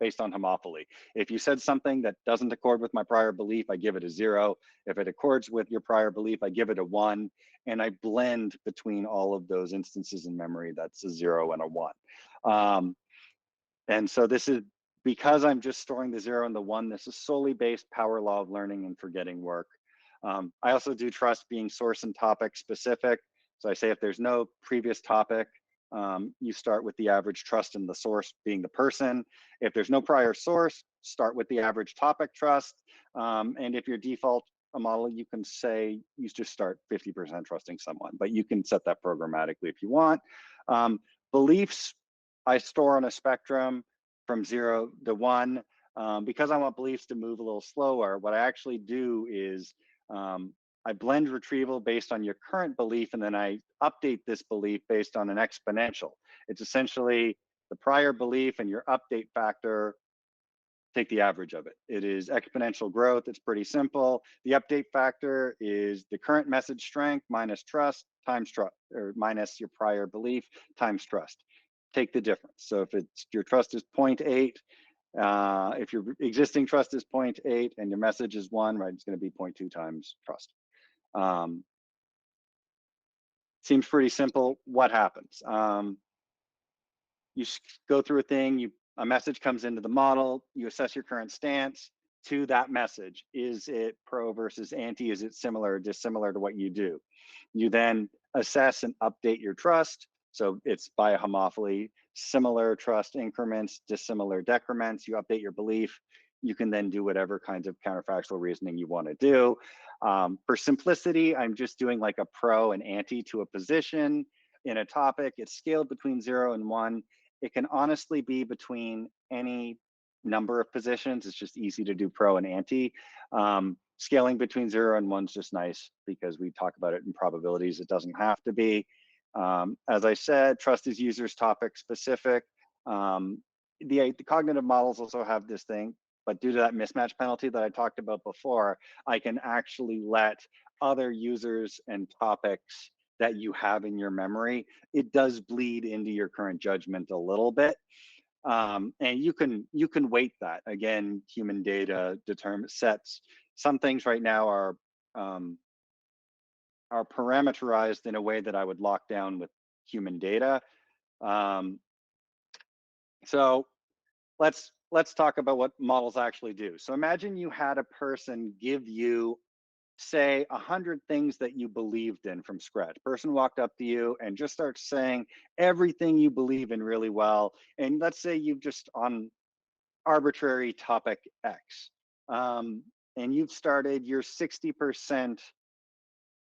based on homophily. If you said something that doesn't accord with my prior belief, I give it a 0. If it accords with your prior belief, I give it a 1. And I blend between all of those instances in memory. That's a 0 and a 1. And so this is, because I'm just storing the 0 and the 1, this is solely based power law of learning and forgetting work. I also do trust being source and topic specific. So I say if there's no previous topic, you start with the average trust in the source being the person. If there's no prior source, start with the average topic trust. And if your default a model, you can say you just start 50% trusting someone, but you can set that programmatically if you want. Beliefs, I store on a spectrum from 0 to 1. Because I want beliefs to move a little slower, what I actually do is I blend retrieval based on your current belief, and then I update this belief based on an exponential. It's essentially the prior belief and your update factor, take the average of it. It is exponential growth. It's pretty simple. The update factor is the current message strength minus trust times trust, or minus your prior belief times trust. Take the difference. So if it's your trust is 0.8, if your existing trust is 0.8 and your message is 1, right, it's going to be 0.2 times trust. Seems pretty simple. What happens? You go through a thing, a message comes into the model, you assess your current stance to that message. Is it pro versus anti? Is it similar or dissimilar to what you do? You then assess and update your trust. So it's by a homophily, similar trust increments, dissimilar decrements. You update your belief. You can then do whatever kinds of counterfactual reasoning you want to do. For simplicity, I'm just doing like a pro and anti to a position in a topic. It's scaled between 0 and 1. It can honestly be between any number of positions. It's just easy to do pro and anti. Scaling between 0 and 1 is just nice because we talk about it in probabilities. It doesn't have to be. As I said, trust is users topic specific. The cognitive models also have this thing, but due to that mismatch penalty that I talked about before, I can actually let other users and topics that you have in your memory, it does bleed into your current judgment a little bit. And you can weight that. Again, human data sets. Some things right now are parameterized in a way that I would lock down with human data. So let's talk about what models actually do. So imagine you had a person give you, say, 100 things that you believed in from scratch. Person walked up to you and just starts saying everything you believe in really well. And let's say you've just on arbitrary topic X, and you've started your 60%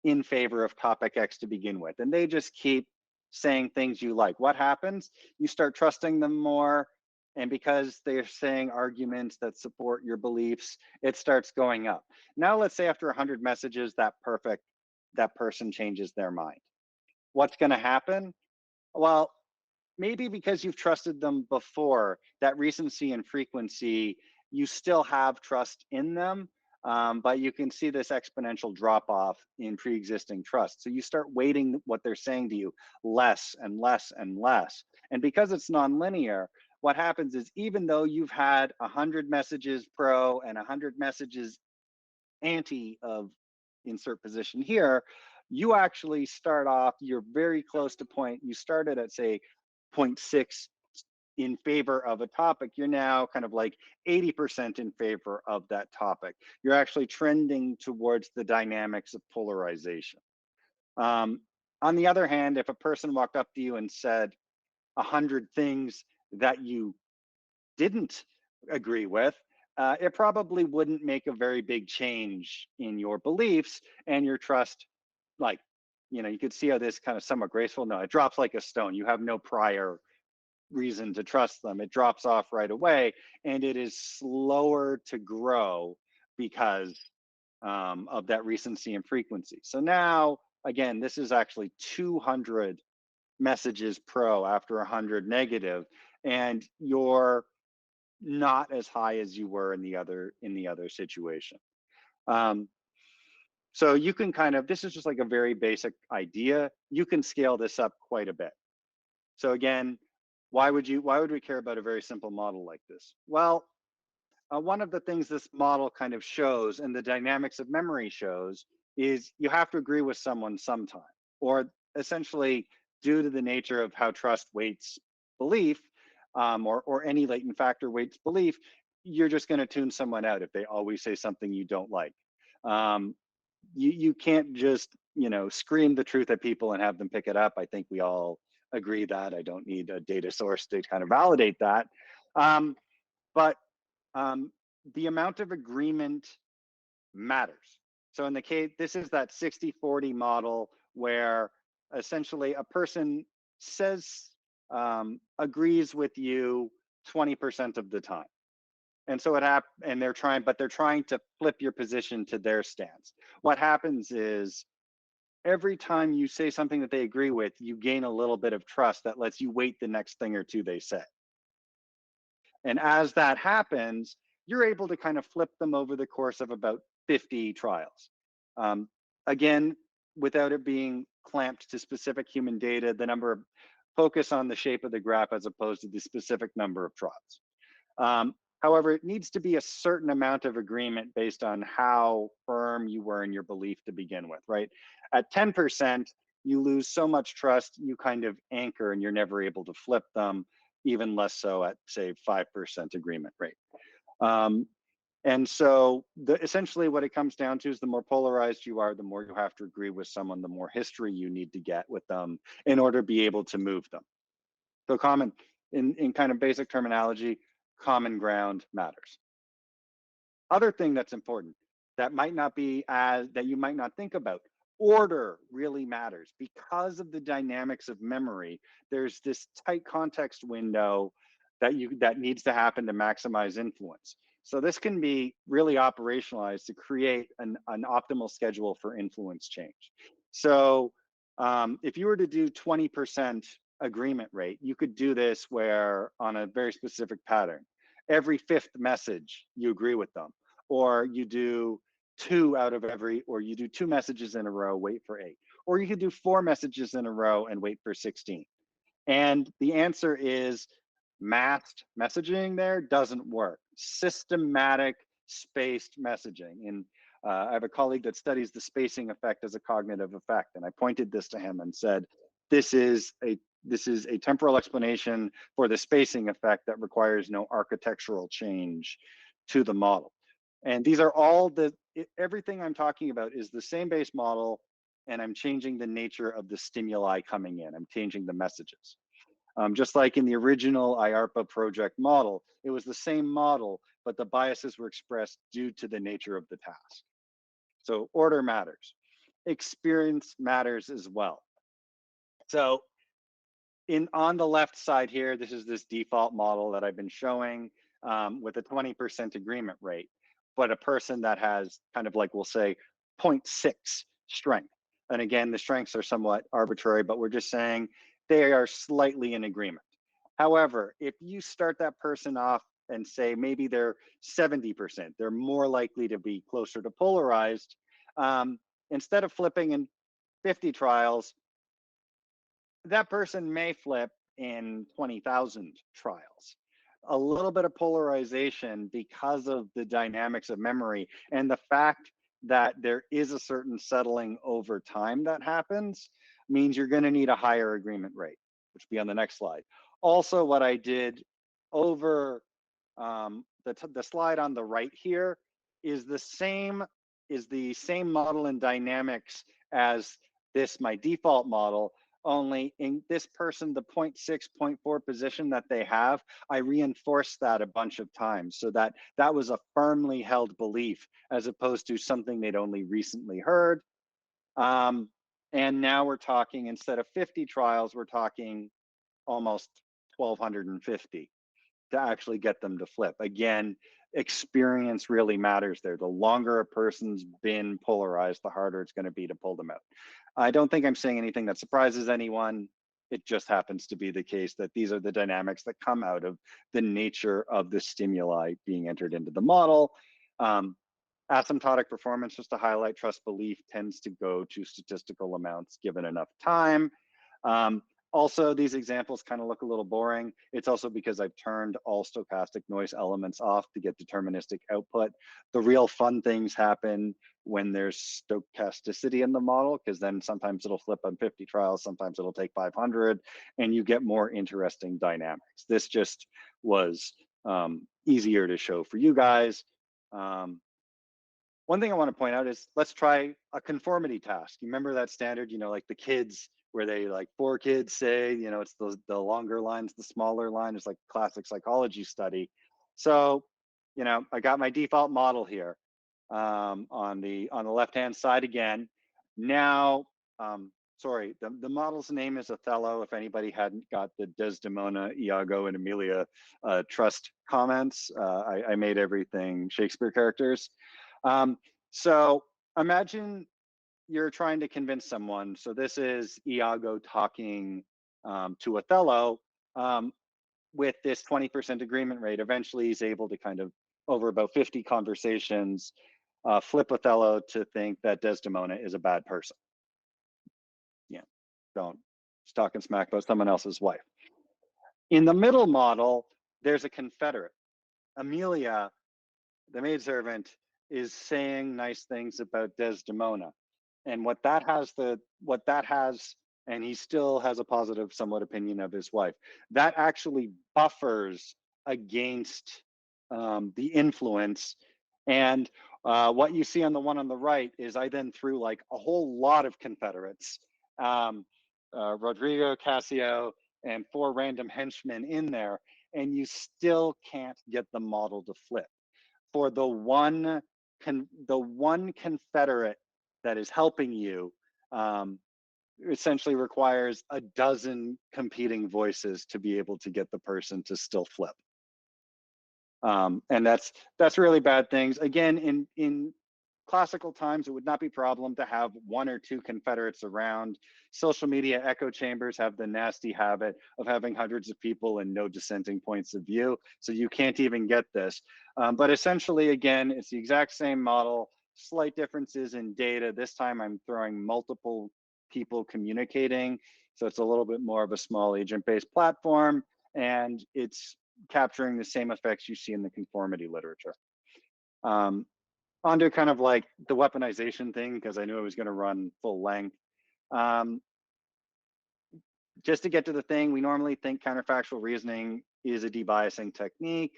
in favor of topic X to begin with, and they just keep saying things you like. What happens? You start trusting them more. And because they're saying arguments that support your beliefs, it starts going up. Now, let's say after 100 messages, that person changes their mind. What's going to happen? Well, maybe because you've trusted them before, that recency and frequency, you still have trust in them, but you can see this exponential drop off in pre-existing trust. So you start weighting what they're saying to you less and less and less. And because it's nonlinear, what happens is even though you've had 100 messages pro and 100 messages anti of insert position here, you actually start off, you're very close to point, you started at say 0.6 in favor of a topic, you're now kind of like 80% in favor of that topic. You're actually trending towards the dynamics of polarization. On the other hand, if a person walked up to you and said 100 things that you didn't agree with, it probably wouldn't make a very big change in your beliefs and your trust. Like, you could see how this kind of somewhat graceful. No, it drops like a stone. You have no prior reason to trust them. It drops off right away, and it is slower to grow because of that recency and frequency. So now, again, this is actually 200 messages pro after 100 negative, and you're not as high as you were in the other situation. Um, so you can kind of, this is just like a very basic idea. You can scale this up quite a bit. So again, why would we care about a very simple model like this? Well, one of the things this model kind of shows, and the dynamics of memory shows, is you have to agree with someone sometime, or essentially, due to the nature of how trust weights belief, or any latent factor weights belief, you're just going to tune someone out if they always say something you don't like. Um, you can't just scream the truth at people and have them pick it up. I think we all agree that. I don't need a data source to kind of validate that. But the amount of agreement matters. So in the case, this is that 60-40 model where essentially a person says, agrees with you 20% of the time. And so and they're trying to flip your position to their stance. What happens is every time you say something that they agree with, you gain a little bit of trust that lets you wait the next thing or two they say. And as that happens, you're able to kind of flip them over the course of about 50 trials. Um, Again, without it being clamped to specific human data, the number of focus on the shape of the graph as opposed to the specific number of trials. However, it needs to be a certain amount of agreement based on how firm you were in your belief to begin with, right? At 10%, you lose so much trust, you kind of anchor and you're never able to flip them, even less so at, say, 5% agreement rate. And so essentially what it comes down to is the more polarized you are, the more you have to agree with someone, the more history you need to get with them in order to be able to move them. So in kind of basic terminology, common ground matters. Other thing that's important that you might not think about, order really matters. Because of the dynamics of memory, there's this tight context window that needs to happen to maximize influence. So this can be really operationalized to create an optimal schedule for influence change. So if you were to do 20% agreement rate, you could do this where on a very specific pattern, every fifth message you agree with them, or you do you do two messages in a row, wait for 8, or you could do 4 messages in a row and wait for 16. And the answer is masked messaging there doesn't work. Systematic spaced messaging. And I have a colleague that studies the spacing effect as a cognitive effect. And I pointed this to him and said, this is a temporal explanation for the spacing effect that requires no architectural change to the model. And these are all everything I'm talking about is the same base model, and I'm changing the nature of the stimuli coming in. I'm changing the messages. Just like in the original IARPA project model, it was the same model, but the biases were expressed due to the nature of the task. So order matters. Experience matters as well. So on the left side here, this is this default model that I've been showing with a 20% agreement rate, but a person that has kind of like, we'll say, zero 0.6 strength. And again, the strengths are somewhat arbitrary, but we're just saying they are slightly in agreement. However, if you start that person off and say maybe they're 70%, they're more likely to be closer to polarized. Instead of flipping in 50 trials, that person may flip in 20,000 trials. A little bit of polarization because of the dynamics of memory and the fact that there is a certain settling over time that happens means you're going to need a higher agreement rate, which will be on the next slide. Also, what I did over the slide on the right here is the same model and dynamics as this my default model, only in this person, the 0.6, 0.4 position that they have, I reinforced that a bunch of times so that that was a firmly held belief as opposed to something they'd only recently heard. And now we're talking, instead of 50 trials, we're talking almost 1,250 to actually get them to flip. Again, experience really matters there. The longer a person's been polarized, the harder it's going to be to pull them out. I don't think I'm saying anything that surprises anyone. It just happens to be the case that these are the dynamics that come out of the nature of the stimuli being entered into the model. Asymptotic performance, just to highlight, trust belief tends to go to statistical amounts given enough time. Also, these examples kind of look a little boring. It's also because I've turned all stochastic noise elements off to get deterministic output. The real fun things happen when there's stochasticity in the model, because then sometimes it'll flip on 50 trials, sometimes it'll take 500, and you get more interesting dynamics. This just was easier to show for you guys. One thing I want to point out is let's try a conformity task. You remember that standard, like the kids where they like 4 kids say, it's the longer lines, the smaller line. It's like classic psychology study. So, I got my default model here on the left-hand side again. Now, sorry, the model's name is Othello. If anybody hadn't got the Desdemona, Iago, and Emilia trust comments, I made everything Shakespeare characters. So imagine you're trying to convince someone. So this is Iago talking to Othello with this 20% agreement rate. Eventually he's able to kind of, over about 50 conversations, flip Othello to think that Desdemona is a bad person. Yeah, don't. He's talking smack about someone else's wife. In the middle model, there's a confederate. Emilia, the maidservant, is saying nice things about Desdemona. And what that has, and he still has a positive somewhat opinion of his wife, that actually buffers against the influence. And what you see on the one on the right is I then threw like a whole lot of confederates, Rodrigo, Cassio, and 4 random henchmen in there, and you still can't get the model to flip. For the one confederate that is helping you, essentially requires a dozen competing voices to be able to get the person to still flip. And that's really bad things. Again, in classical times, it would not be a problem to have 1 or 2 confederates around. Social media echo chambers have the nasty habit of having hundreds of people and no dissenting points of view. So you can't even get this. But essentially, again, it's the exact same model, slight differences in data. This time I'm throwing multiple people communicating. So it's a little bit more of a small agent-based platform, and it's capturing the same effects you see in the conformity literature. Onto kind of like the weaponization thing, because I knew I was going to run full length. Just to get to the thing, we normally think counterfactual reasoning is a debiasing technique.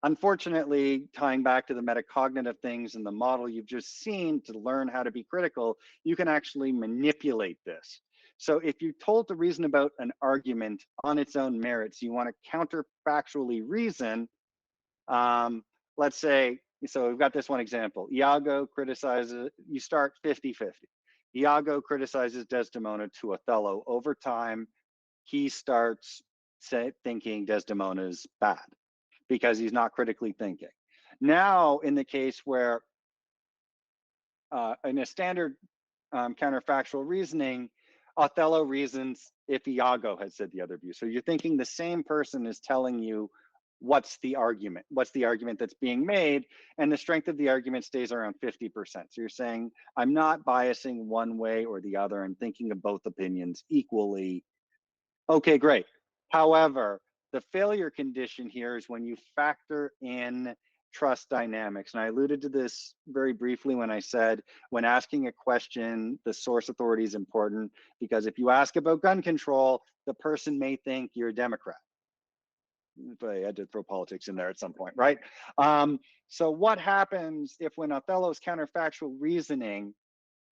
Unfortunately, tying back to the metacognitive things in the model you've just seen, to learn how to be critical, you can actually manipulate this. So if you're told to reason about an argument on its own merits, you want to counterfactually reason. Let's say, so we've got this one example. Iago criticizes, you start 50-50. Iago criticizes Desdemona to Othello. Over time, he starts thinking Desdemona's bad because he's not critically thinking. Now, in the case where in a standard counterfactual reasoning, Othello reasons if Iago had said the other view. So you're thinking the same person is telling you what's the argument that's being made, and the strength of the argument stays around 50%. So you're saying, I'm not biasing one way or the other, I'm thinking of both opinions equally. Okay, great. However, the failure condition here is when you factor in trust dynamics. And I alluded to this very briefly when I said, when asking a question, the source authority is important, because if you ask about gun control, the person may think you're a Democrat. But I had to throw politics in there at some point, right? So what happens if when Othello's counterfactual reasoning,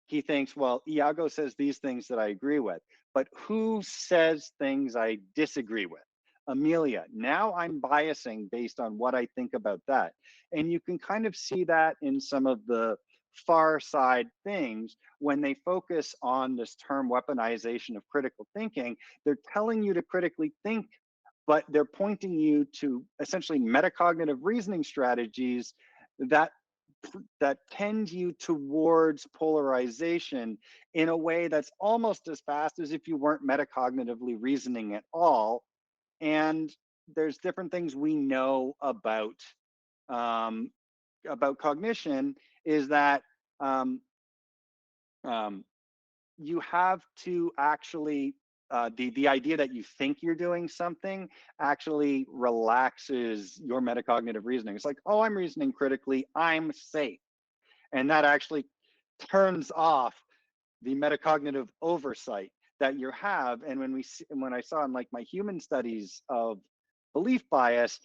he thinks, well, Iago says these things that I agree with, but who says things I disagree with? Amelia. Now I'm biasing based on what I think about that. And you can kind of see that in some of the far side things when they focus on this term weaponization of critical thinking. They're telling you to critically think, but they're pointing you to essentially metacognitive reasoning strategies that tend you towards polarization in a way that's almost as fast as if you weren't metacognitively reasoning at all. And there's different things we know um, about cognition is that um, um, you have to actually the idea that you think you're doing something actually relaxes your metacognitive reasoning. It's like, oh, I'm reasoning critically, I'm safe. And that actually turns off the metacognitive oversight that you have. And when I saw in like my human studies of belief bias,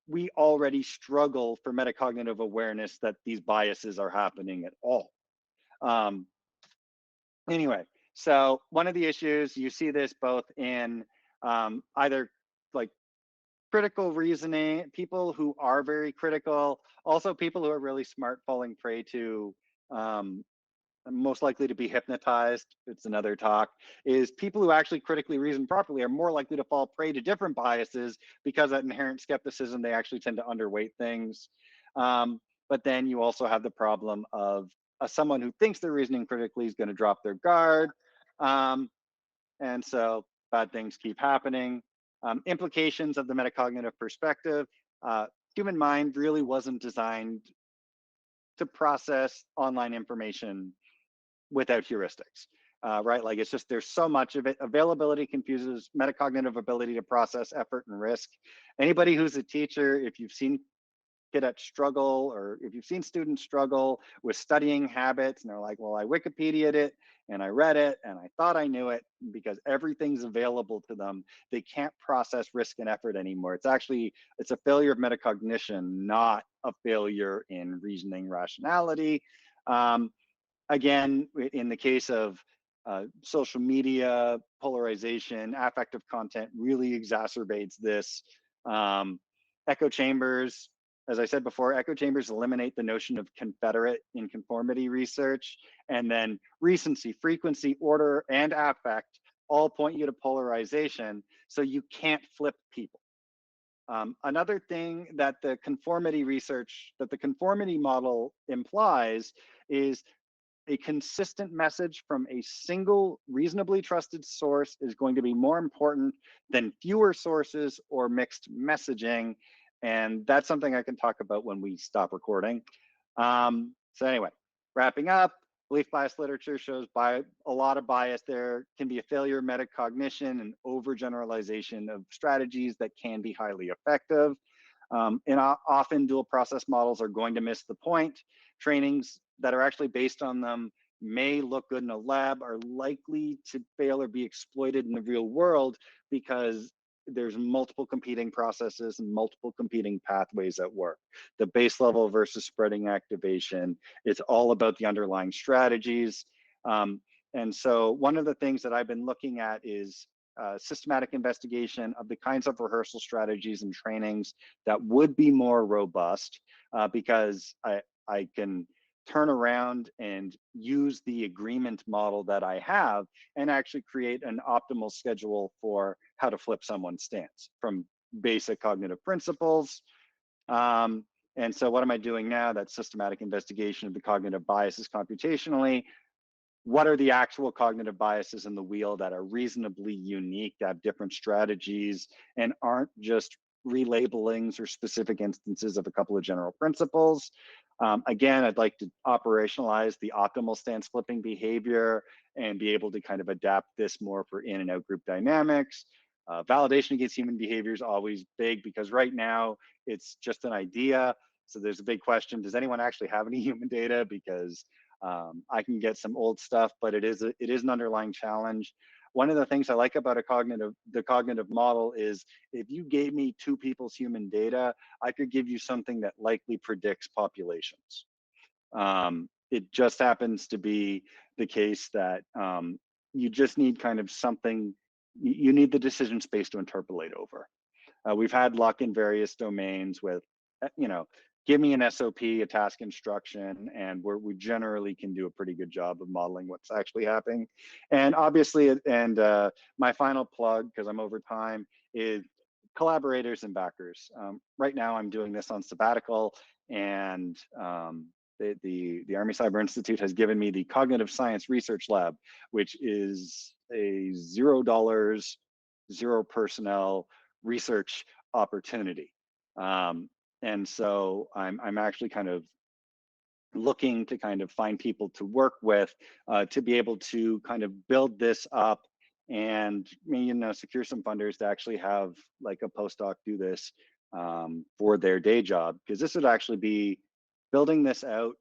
we already struggle for metacognitive awareness that these biases are happening at all. Um, anyway, so one of the issues, you see this both in either like critical reasoning, people who are very critical, also people who are really smart falling prey to um, most likely to be hypnotized, it's another talk, is people who actually critically reason properly are more likely to fall prey to different biases because that inherent skepticism, they actually tend to underweight things. But then you also have the problem of someone who thinks they're reasoning critically is going to drop their guard. And so bad things keep happening. Implications of the metacognitive perspective. Human mind really wasn't designed to process online information without heuristics, right? Like it's just, there's so much of it. Availability confuses metacognitive ability to process effort and risk. Anybody who's a teacher, if you've seen cadets struggle, or if you've seen students struggle with studying habits, and they're like, well, I Wikipedia'd it and I read it and I thought I knew it, because everything's available to them, they can't process risk and effort anymore. It's a failure of metacognition, not a failure in reasoning rationality. Again, in the case of social media, polarization, affective content really exacerbates this. Echo chambers, as I said before, echo chambers eliminate the notion of confederate in conformity research, and then recency, frequency, order, and affect all point you to polarization, so you can't flip people. Another thing that the conformity research, that the conformity model implies, is a consistent message from a single reasonably trusted source is going to be more important than fewer sources or mixed messaging. And that's something I can talk about when we stop recording. So anyway, wrapping up, belief bias literature shows a lot of bias there can be a failure of metacognition and overgeneralization of strategies that can be highly effective. And often dual process models are going to miss the point. Trainings that are actually based on them may look good in a lab are likely to fail or be exploited in the real world because there's multiple competing processes and multiple competing pathways at work. The base level versus spreading activation, it's all about the underlying strategies. And so one of the things that I've been looking at is systematic investigation of the kinds of rehearsal strategies and trainings that would be more robust, because I can turn around and use the agreement model that I have and actually create an optimal schedule for how to flip someone's stance from basic cognitive principles. And so what am I doing now? That's systematic investigation of the cognitive biases computationally. What are the actual cognitive biases in the wheel that are reasonably unique, that have different strategies and aren't just relabelings or specific instances of a couple of general principles? Again, I'd like to operationalize the optimal stance flipping behavior and be able to kind of adapt this more for in and out group dynamics. Validation against human behavior is always big because right now it's just an idea. So there's a big question, does anyone actually have any human data? Because I can get some old stuff, but it is an underlying challenge. One of the things I like about the cognitive model is if you gave me two people's human data, I could give you something that likely predicts populations. It just happens to be the case that you just need kind of something, you need the decision space to interpolate over. We've had luck in various domains with, give me an SOP, a task instruction, and we generally can do a pretty good job of modeling what's actually happening. And obviously, my final plug, because I'm over time, is collaborators and backers. Right now, I'm doing this on sabbatical, and the Army Cyber Institute has given me the Cognitive Science Research Lab, which is a $0, zero personnel research opportunity. And so I'm actually kind of looking to kind of find people to work with to be able to kind of build this up and secure some funders to actually have like a postdoc do this for their day job, because this would actually be, building this out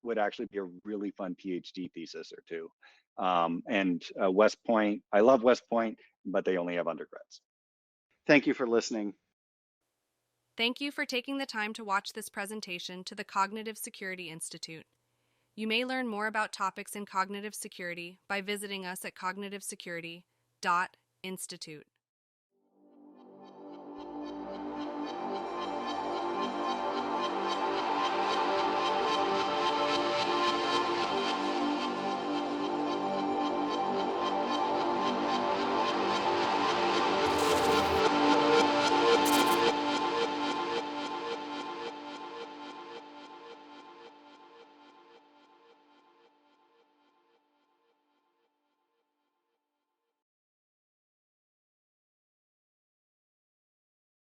would actually be a really fun PhD thesis or two. And West Point, I love West Point, but they only have undergrads. Thank you for listening. Thank you for taking the time to watch this presentation to the Cognitive Security Institute. You may learn more about topics in cognitive security by visiting us at cognitivesecurity.institute.